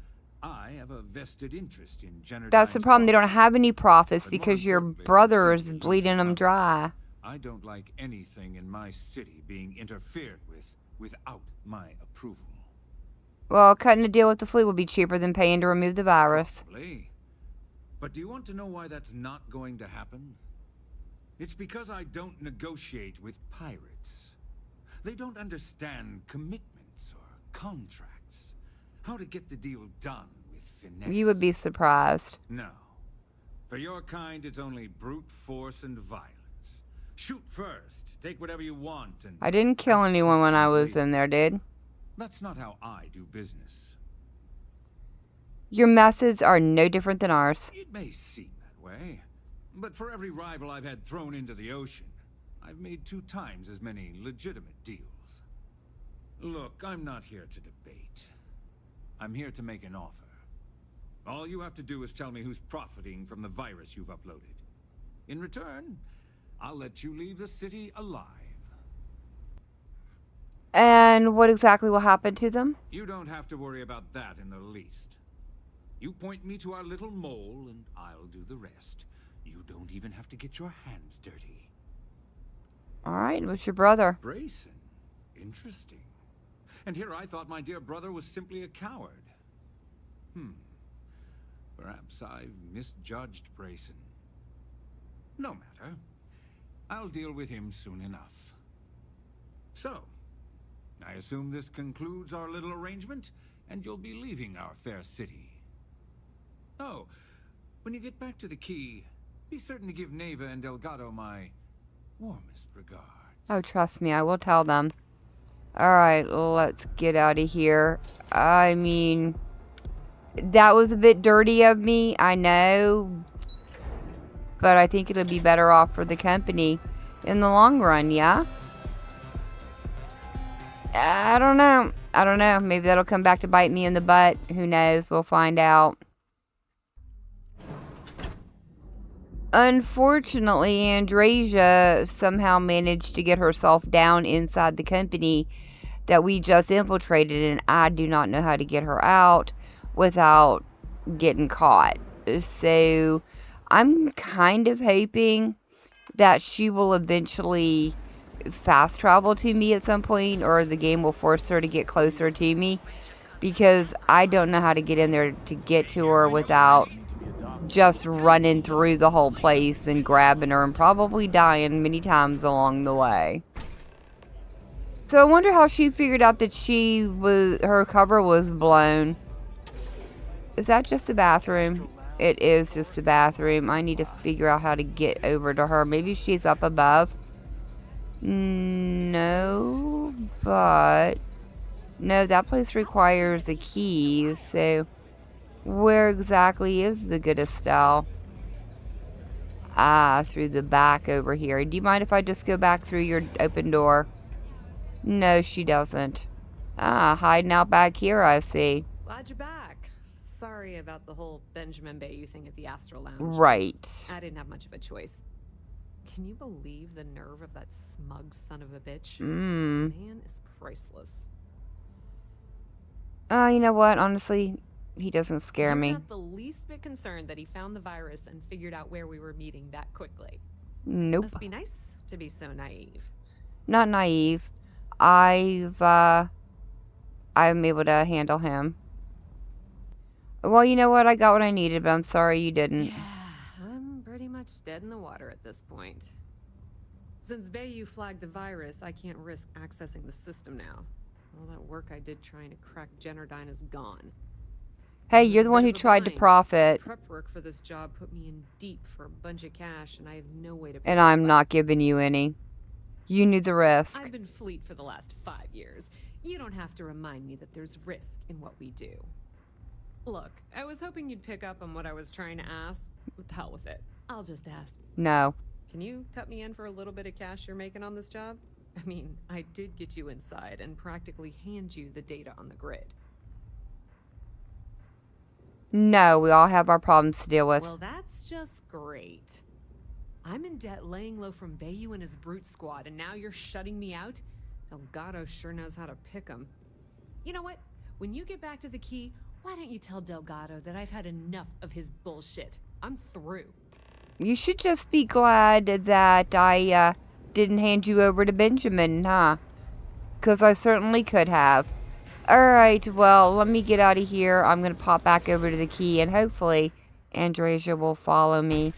I have a vested interest in Genodyne's. That's the problem. They don't profits. have any profits But because more your importantly, brother is simply bleeding them losing dry. I don't like anything in my city being interfered with without my approval. Well, cutting a deal with the fleet will be cheaper than paying to remove the virus. Probably. But do you want to know why that's not going to happen? It's because I don't negotiate with pirates. They don't understand commitments or contracts. How to get the deal done with finesse. You would be surprised. No. For your kind, it's only brute force and violence. Shoot first, take whatever you want, and... I didn't kill ask anyone when I was questions in there, dude. That's not how I do business. Your methods are no different than ours. It may seem that way, but for every rival I've had thrown into the ocean, I've made 2 times as many legitimate deals. Look, I'm not here to debate. I'm here to make an offer. All you have to do is tell me who's profiting from the virus you've uploaded. In return, I'll let you leave the city alive. And what exactly will happen to them? You don't have to worry about that in the least. You point me to our little mole, and I'll do the rest. You don't even have to get your hands dirty. Alright, what's your brother? Brayson. Interesting. And here I thought my dear brother was simply a coward. Perhaps I've misjudged Brayson. No matter. I'll deal with him soon enough. So, I assume this concludes our little arrangement, and you'll be leaving our fair city. Oh, when you get back to the key, be certain to give Neva and Delgado my warmest regards. Oh, trust me, I will tell them. Alright, let's get out of here. I mean, that was a bit dirty of me, I know. But I think it'll be better off for the company in the long run, yeah? I don't know. I don't know. Maybe that'll come back to bite me in the butt. Who knows? We'll find out. Unfortunately, Andrasia somehow managed to get herself down inside the company that we just infiltrated, and I do not know how to get her out without getting caught. So I'm kind of hoping that she will eventually fast travel to me at some point, or the game will force her to get closer to me, because I don't know how to get in there to get to her without just running through the whole place and grabbing her and probably dying many times along the way. So I wonder how she figured out that her cover was blown. Is that just a bathroom? It is just a bathroom. I need to figure out how to get over to her. Maybe she's up above. No, but no, that place requires a key. So where exactly is the good Estelle? Ah, through the back over here. Do you mind if I just go back through your open door? No, she doesn't. Ah, hiding out back here, I see. Glad you're back. Sorry about the whole Benjamin Bayou thing at the Astral Lounge. Right. I didn't have much of a choice. Can you believe the nerve of that smug son of a bitch? Mm. Man is priceless. You know what? Honestly, he doesn't scare You're me. not the least bit concerned that he found the virus and figured out where we were meeting that quickly. Nope. Must be nice to be so naive. Not naive. I'm able to handle him. Well, you know what? I got what I needed, but I'm sorry you didn't. Yeah, I'm pretty much dead in the water at this point. Since Bayou flagged the virus, I can't risk accessing the system now. All that work I did trying to crack Generdyne is gone. Hey, I'm in you're a the bit one who of a tried to bind. profit, Prep work for this job put me in deep for a bunch of cash, and I have no way to pay and it I'm back. not giving you any. You knew the risk. I've been fleet for the last 5 years. You don't have to remind me that there's risk in what we do. Look, I was hoping you'd pick up on what I was trying to ask. What the hell with it? I'll just ask. No. Can you cut me in for a little bit of cash you're making on this job? I mean, I did get you inside and practically hand you the data on the grid. No, we all have our problems to deal with. Well, that's just great. I'm in debt laying low from Bayou and his brute squad, and now you're shutting me out? Delgado sure knows how to pick 'em. You know what? When you get back to the key, why don't you tell Delgado that I've had enough of his bullshit? I'm through. You should just be glad that I didn't hand you over to Benjamin, huh? Because I certainly could have. Alright, well, let me get out of here. I'm going to pop back over to the key, and hopefully Andresia will follow me.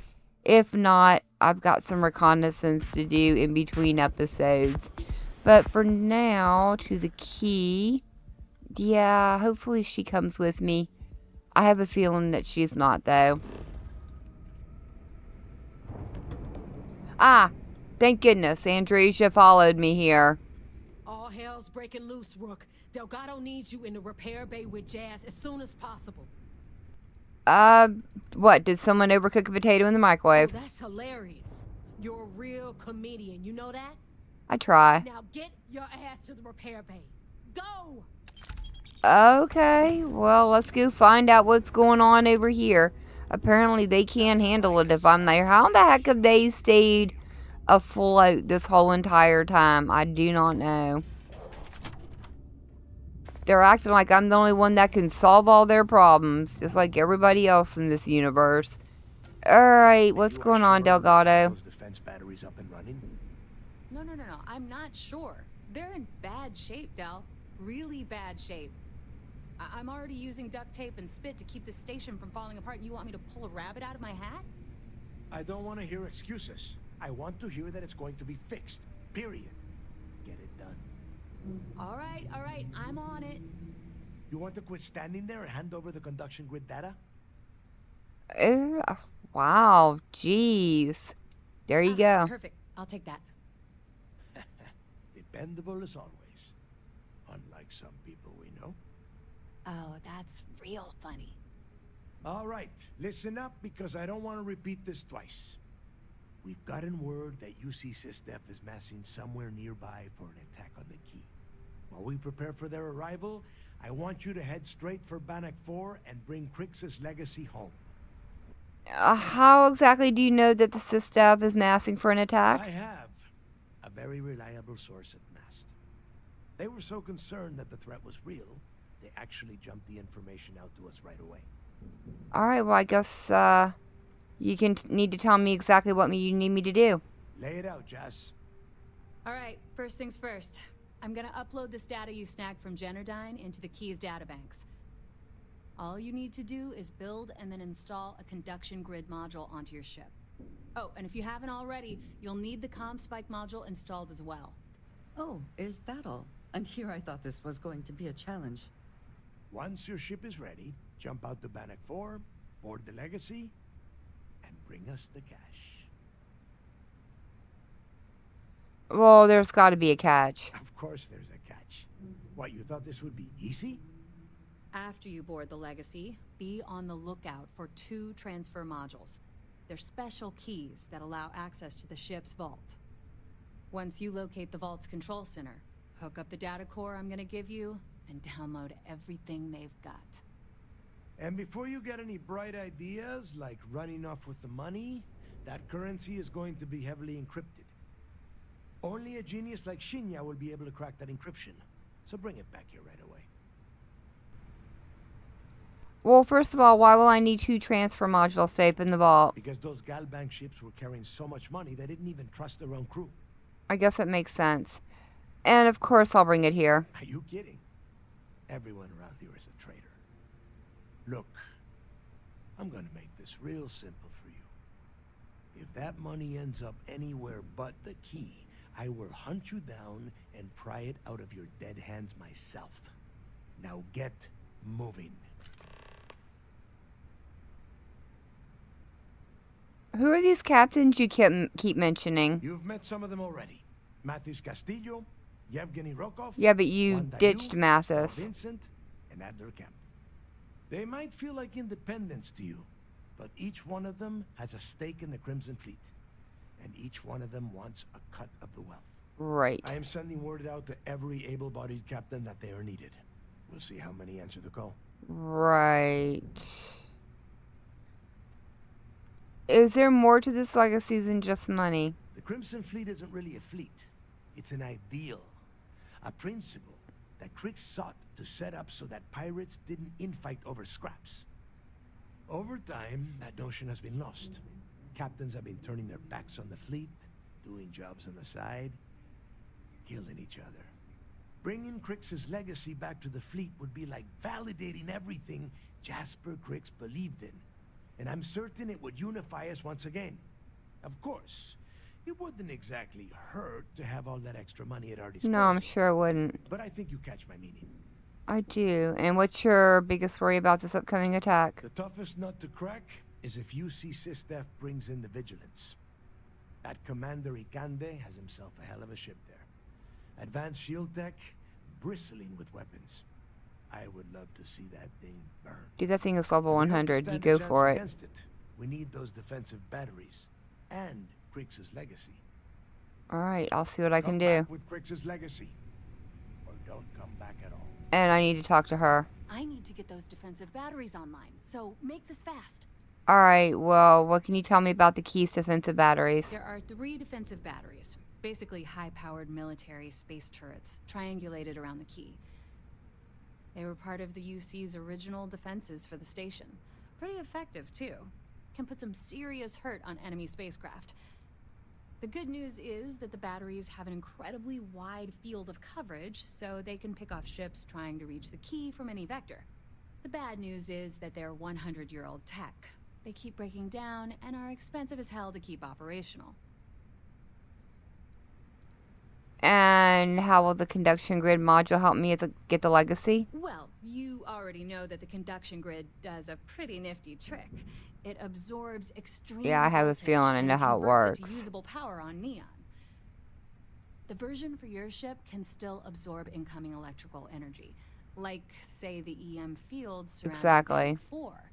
If not, I've got some reconnaissance to do in between episodes. But for now, to the key. Yeah, hopefully she comes with me. I have a feeling that she's not, though. Ah, thank goodness Andresia followed me here. All hell's breaking loose, Rook. Delgado needs you in the repair bay with Jazz as soon as possible. What, did someone overcook a potato in the Oh, microwave? that's hilarious. You're a real comedian, you know that? I try. Now get your ass to the repair bay. Go! Okay, well, let's go find out what's going on over here. Apparently they can't handle it if I'm there. How the heck have they stayed afloat this whole entire time? I do not know. They're acting like I'm the only one that can solve all their problems, just like everybody else in this universe. Alright, what's going on, Delgado? Those defense batteries up and running? No. I'm not sure. They're in bad shape, Del. Really bad shape. I'm already using duct tape and spit to keep the station from falling apart, and you want me to pull a rabbit out of my hat? I don't want to hear excuses. I want to hear that it's going to be fixed. Period. Get it done. All right. I'm on it. You want to quit standing there and hand over the conduction grid data? Wow, jeez. There you go. Perfect. I'll take that. Dependable as always. Unlike some people we know. Oh, that's real funny. All right, listen up because I don't want to repeat this twice. We've gotten word that UC SysDef is massing somewhere nearby for an attack on the key. While we prepare for their arrival, I want you to head straight for Bannock 4 and bring Crixus' legacy home. How exactly do you know that the SysDef is massing for an attack? I have a very reliable source at Mast. They were so concerned that the threat was real, they actually jumped the information out to us right away. Alright, well I guess you need to tell me exactly what you need me to do. Lay it out, Jess. All right, first things first. I'm gonna upload this data you snagged from Generdyne into the Key's databanks. All you need to do is build and then install a conduction grid module onto your ship. Oh, and if you haven't already, you'll need the comm spike module installed as well. Oh, is that all? And here I thought this was going to be a challenge. Once your ship is ready, jump out to Bannock 4, board the legacy, and bring us the cash. Well, there's got to be a catch. Of course there's a catch. What, you thought this would be easy? After you board the Legacy, be on the lookout for 2 transfer modules. They're special keys that allow access to the ship's vault. Once you locate the vault's control center, hook up the data core I'm gonna give you, and download everything they've got. And before you get any bright ideas, like running off with the money, that currency is going to be heavily encrypted. Only a genius like Shinya will be able to crack that encryption. So bring it back here right away. Well, first of all, why will I need 2 transfer modules safe in the vault? Because those Galbank ships were carrying so much money they didn't even trust their own crew. I guess that makes sense. And of course I'll bring it here. Are you kidding? Everyone around here is a traitor. Look, I'm gonna make this real simple for you. If that money ends up anywhere but the key, I will hunt you down and pry it out of your dead hands myself. Now get moving. Who are these captains you keep mentioning? You've met some of them already. Mathis Castillo, Yevgeny Rokov. Yeah, but you Juan ditched Dayu, Mathis. Star Vincent, and Adler Kemp. They might feel like independents to you, but each one of them has a stake in the Crimson Fleet, and each one of them wants a cut of the wealth. Right. I am sending word out to every able-bodied captain that they are needed. We'll see how many answer the call. Right. Is there more to this legacy than just money? The Crimson Fleet isn't really a fleet. It's an ideal. A principle that Crick sought to set up so that pirates didn't infight over scraps. Over time, that notion has been lost. Captains have been turning their backs on the fleet, doing jobs on the side, killing each other. Bringing Crick's legacy back to the fleet would be like validating everything Jasper Cricks believed in. And I'm certain it would unify us once again. Of course, it wouldn't exactly hurt to have all that extra money at our disposal. No, I'm sure it wouldn't. But I think you catch my meaning. I do. And what's your biggest worry about this upcoming attack? The toughest nut to crack is if UC SysDef brings in the Vigilance. That Commander Ikande has himself a hell of a ship there. Advanced shield tech, bristling with weapons. I would love to see that thing burn. Dude, that thing is level If we hope to 100. You stand a go chance for it. against it. We need those defensive batteries and Crick's legacy. Alright, I'll see what I can Come do. back with Crick's legacy, or don't come back at all. And I need to talk to her. I need to get those defensive batteries online, so make this fast. Alright, well, what can you tell me about the Key's defensive batteries? There are 3 defensive batteries, basically high-powered military space turrets, triangulated around the key. They were part of the UC's original defenses for the station. Pretty effective, too. Can put some serious hurt on enemy spacecraft. The good news is that the batteries have an incredibly wide field of coverage, so they can pick off ships trying to reach the key from any vector. The bad news is that they're 100-year-old tech. They keep breaking down and are expensive as hell to keep operational. And how will the conduction grid module help me get the legacy? Well, you already know that the conduction grid does a pretty nifty trick. It absorbs extreme Yeah, I have a voltage feeling I and know how it converts works. to usable power on neon. The version for your ship can still absorb incoming electrical energy, like, say, the EM field surrounding Exactly. Bank 4.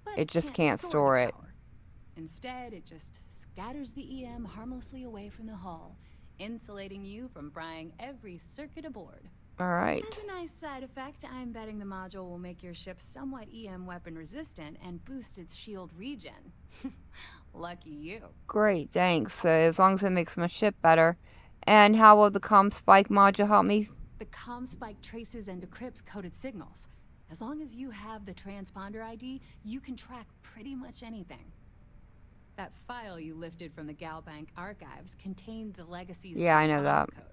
But It just can't store the it. power. Instead, it just scatters the EM harmlessly away from the hull, insulating you from frying every circuit aboard. Alright. As a nice side effect, I'm betting the module will make your ship somewhat EM weapon resistant and boost its shield regen. Lucky you. Great, thanks. So as long as it makes my ship better. And how will the comm spike module help me? The comm spike traces and decrypts coded signals. As long as you have the transponder ID, you can track pretty much anything. That file you lifted from the Galbank archives contained the legacy's Yeah, I know transponder that. code,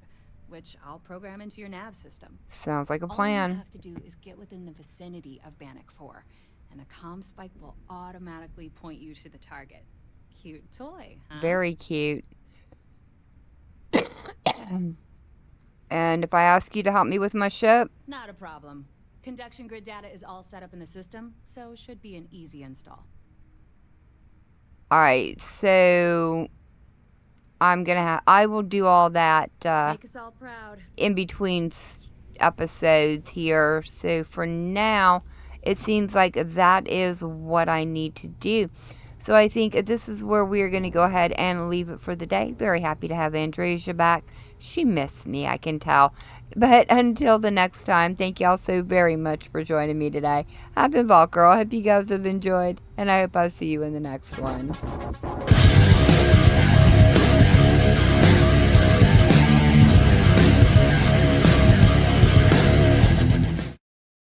which I'll program into your nav system. Sounds like a All you plan. have to do is get within the vicinity of Bannock 4, and the comm spike will automatically point you to the target. Cute toy, huh? Very cute. And if I ask you to help me with my ship? Not a problem. Conduction grid data is all set up in the system, so should be an easy install. Alright, so I will do all that Make us all proud. in between episodes here. So for now, it seems like that is what I need to do. So I think this is where we are going to go ahead and leave it for the day. Very happy to have Andresia back. She missed me, I can tell. But until the next time, thank y'all so very much for joining me today. I've been Vault Girl. I hope you guys have enjoyed, and I hope I'll see you in the next one.